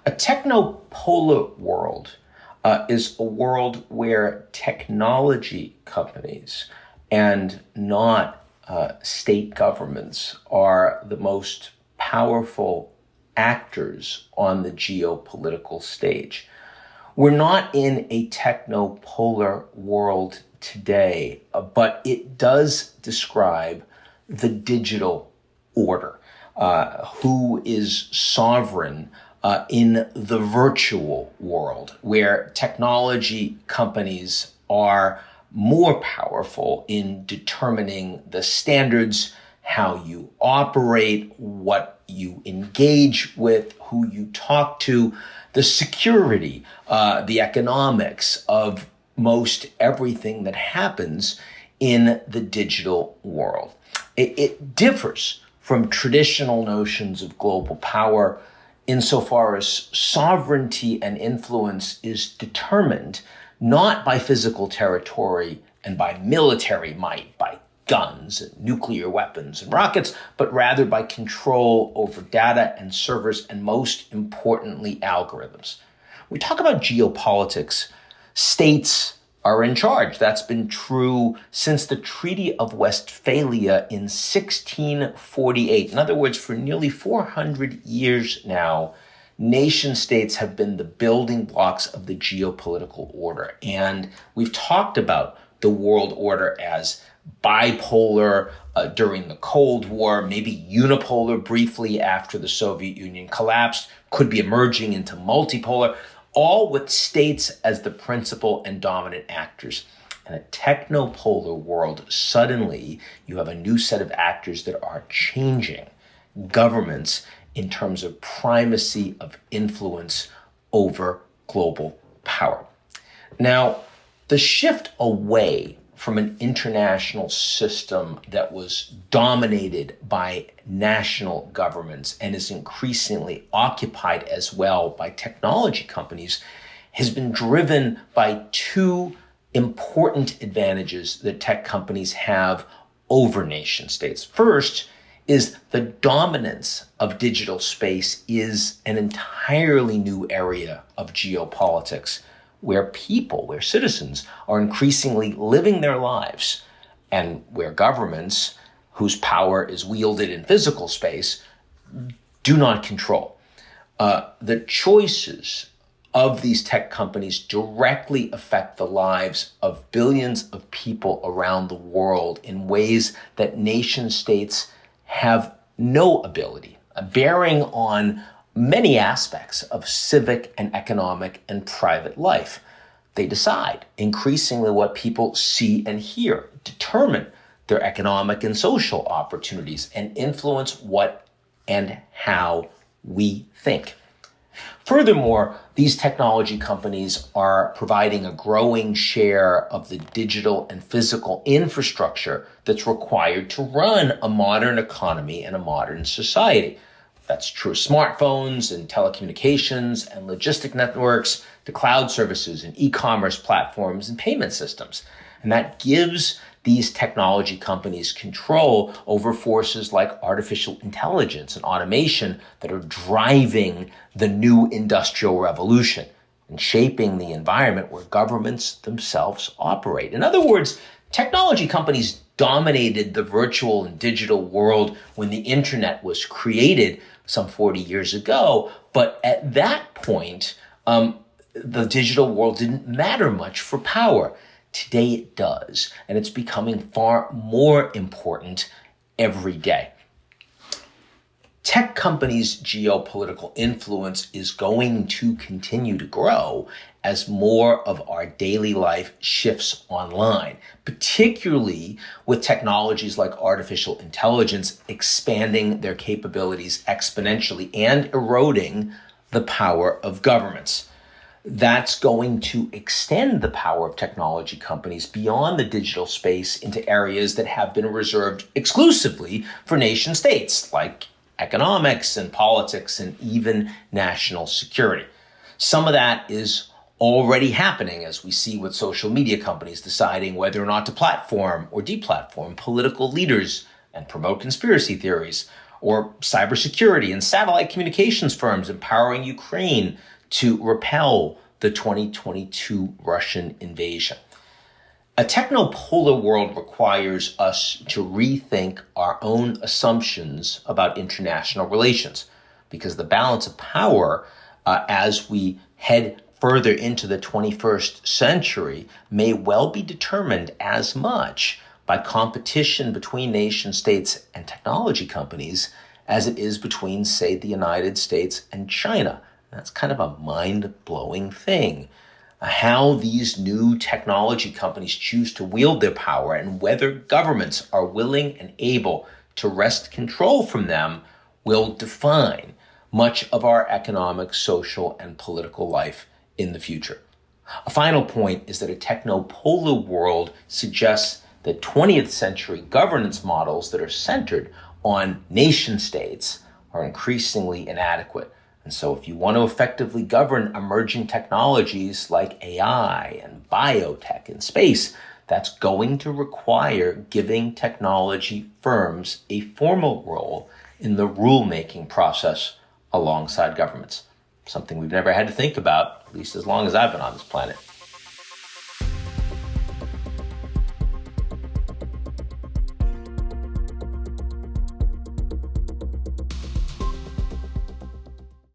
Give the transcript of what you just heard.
A technopolar world is a world where technology companies and not state governments are the most powerful actors on the geopolitical stage. We're not in a technopolar world today, but it does describe the digital order, who is sovereign in the virtual world, where technology companies are more powerful in determining the standards, how you operate, what you engage with, who you talk to, the security, the economics of most everything that happens in the digital world. It differs from traditional notions of global power insofar as sovereignty and influence is determined not by physical territory and by military might, by guns and nuclear weapons and rockets, but rather by control over data and servers, and most importantly, algorithms. We talk about geopolitics. States are in charge. That's been true since the Treaty of Westphalia in 1648. In other words, for nearly 400 years now, nation states have been the building blocks of the geopolitical order. And we've talked about the world order as bipolar during the Cold War, maybe unipolar briefly after the Soviet Union collapsed, could be emerging into multipolar, all with states as the principal and dominant actors. In a technopolar world, suddenly you have a new set of actors that are changing governments in terms of primacy of influence over global power. Now, the shift away from an international system that was dominated by national governments and is increasingly occupied as well by technology companies has been driven by two important advantages that tech companies have over nation states. First is the dominance of digital space is an entirely new area of geopolitics, where people, where citizens are increasingly living their lives, and where governments, whose power is wielded in physical space, do not control. The choices of these tech companies directly affect the lives of billions of people around the world in ways that nation states have no ability, bearing on many aspects of civic and economic and private life. They decide increasingly what people see and hear, determine their economic and social opportunities, and influence what and how we think. Furthermore, these technology companies are providing a growing share of the digital and physical infrastructure that's required to run a modern economy and a modern society. That's true of smartphones and telecommunications and logistic networks, to cloud services and e-commerce platforms and payment systems. And that gives these technology companies control over forces like artificial intelligence and automation that are driving the new industrial revolution and shaping the environment where governments themselves operate. In other words, technology companies dominated the virtual and digital world when the internet was created some 40 years ago. But at that point, the digital world didn't matter much for power. Today it does, and it's becoming far more important every day. Tech companies' geopolitical influence is going to continue to grow as more of our daily life shifts online, particularly with technologies like artificial intelligence expanding their capabilities exponentially and eroding the power of governments. That's going to extend the power of technology companies beyond the digital space into areas that have been reserved exclusively for nation states, like economics and politics and even national security. Some of that is already happening, as we see with social media companies deciding whether or not to platform or deplatform political leaders and promote conspiracy theories, or cybersecurity and satellite communications firms empowering Ukraine to repel the 2022 Russian invasion. A technopolar world requires us to rethink our own assumptions about international relations, because the balance of power as we head further into the 21st century may well be determined as much by competition between nation states and technology companies as it is between, say, the United States and China. That's kind of a mind-blowing thing. How these new technology companies choose to wield their power and whether governments are willing and able to wrest control from them will define much of our economic, social, and political life in the future. A final point is that a technopolar world suggests that 20th century governance models that are centered on nation states are increasingly inadequate. And so if you want to effectively govern emerging technologies like AI and biotech and space, that's going to require giving technology firms a formal role in the rulemaking process alongside governments. Something we've never had to think about, at least as long as I've been on this planet.